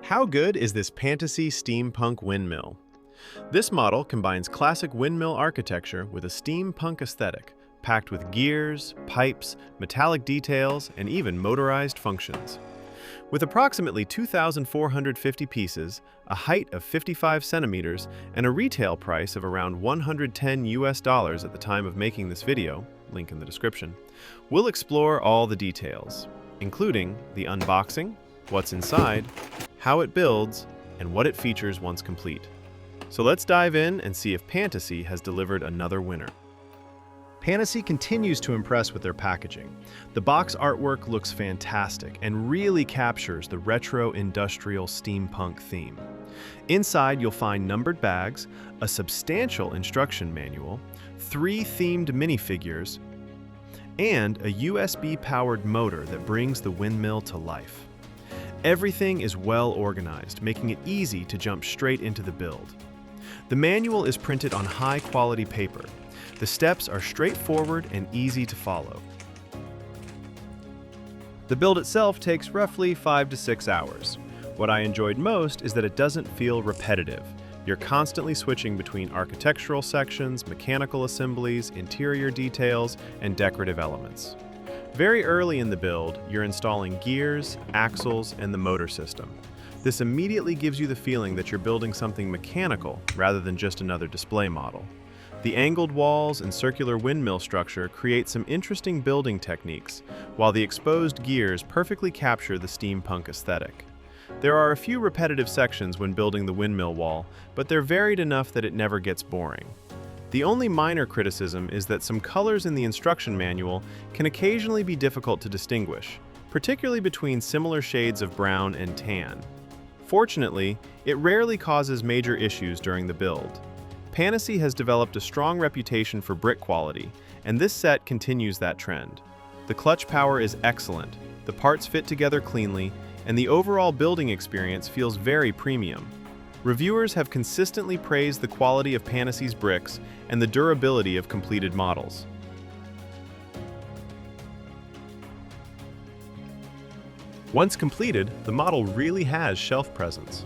How good is this Pantasy Steampunk Windmill? This model combines classic windmill architecture with a steampunk aesthetic, packed with gears, pipes, metallic details, and even motorized functions. With approximately 2,450 pieces, a height of 55 centimeters, and a retail price of around $110 at the time of making this video, link in the description, we'll explore all the details, including the unboxing, what's inside, how it builds, and what it features once complete. So let's dive in and see if Pantasy has delivered another winner. Pantasy continues to impress with their packaging. The box artwork looks fantastic and really captures the retro industrial steampunk theme. Inside, you'll find numbered bags, a substantial instruction manual, 3 themed minifigures, and a USB-powered motor that brings the windmill to life. Everything is well organized, making it easy to jump straight into the build. The manual is printed on high-quality paper. The steps are straightforward and easy to follow. The build itself takes roughly 5 to 6 hours. What I enjoyed most is that it doesn't feel repetitive. You're constantly switching between architectural sections, mechanical assemblies, interior details, and decorative elements. Very early in the build, you're installing gears, axles, and the motor system. This immediately gives you the feeling that you're building something mechanical rather than just another display model. The angled walls and circular windmill structure create some interesting building techniques, while the exposed gears perfectly capture the steampunk aesthetic. There are a few repetitive sections when building the windmill wall, but they're varied enough that it never gets boring. The only minor criticism is that some colors in the instruction manual can occasionally be difficult to distinguish, particularly between similar shades of brown and tan. Fortunately, it rarely causes major issues during the build. Pantasy has developed a strong reputation for brick quality, and this set continues that trend. The clutch power is excellent, the parts fit together cleanly, and the overall building experience feels very premium. Reviewers have consistently praised the quality of Pantasy's bricks and the durability of completed models. Once completed, the model really has shelf presence.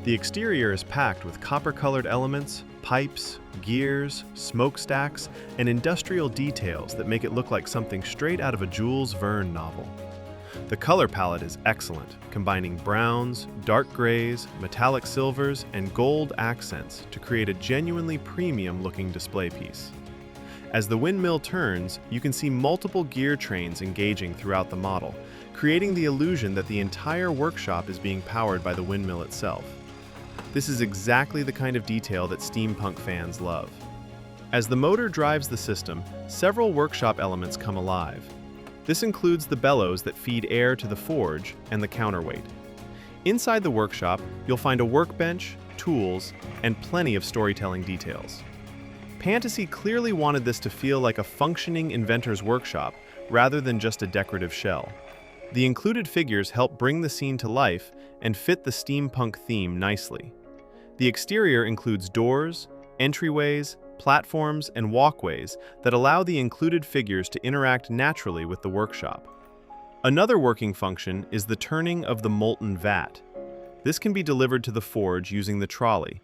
The exterior is packed with copper-colored elements, pipes, gears, smokestacks, and industrial details that make it look like something straight out of a Jules Verne novel. The color palette is excellent, combining browns, dark grays, metallic silvers, and gold accents to create a genuinely premium-looking display piece. As the windmill turns, you can see multiple gear trains engaging throughout the model, creating the illusion that the entire workshop is being powered by the windmill itself. This is exactly the kind of detail that steampunk fans love. As the motor drives the system, several workshop elements come alive. This includes the bellows that feed air to the forge and the counterweight. Inside the workshop, you'll find a workbench, tools, and plenty of storytelling details. Pantasy clearly wanted this to feel like a functioning inventor's workshop rather than just a decorative shell. The included figures help bring the scene to life and fit the steampunk theme nicely. The exterior includes doors, entryways, platforms, and walkways that allow the included figures to interact naturally with the workshop. Another working function is the turning of the molten vat. This can be delivered to the forge using the trolley.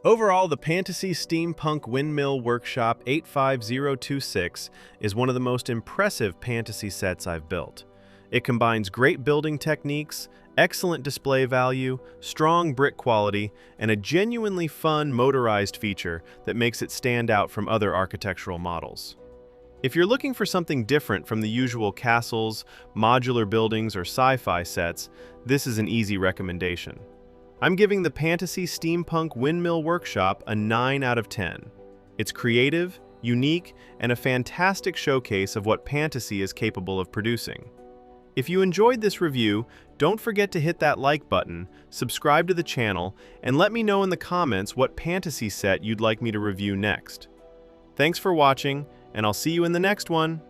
Overall, the Pantasy Steampunk Windmill Workshop 85026 is one of the most impressive Pantasy sets I've built. It combines great building techniques, excellent display value, strong brick quality, and a genuinely fun motorized feature that makes it stand out from other architectural models. If you're looking for something different from the usual castles, modular buildings, or sci-fi sets, this is an easy recommendation. I'm giving the Pantasy Steampunk Windmill Workshop a 9 out of 10. It's creative, unique, and a fantastic showcase of what Pantasy is capable of producing. If you enjoyed this review, don't forget to hit that like button, subscribe to the channel, and let me know in the comments what Pantasy set you'd like me to review next. Thanks for watching, and I'll see you in the next one!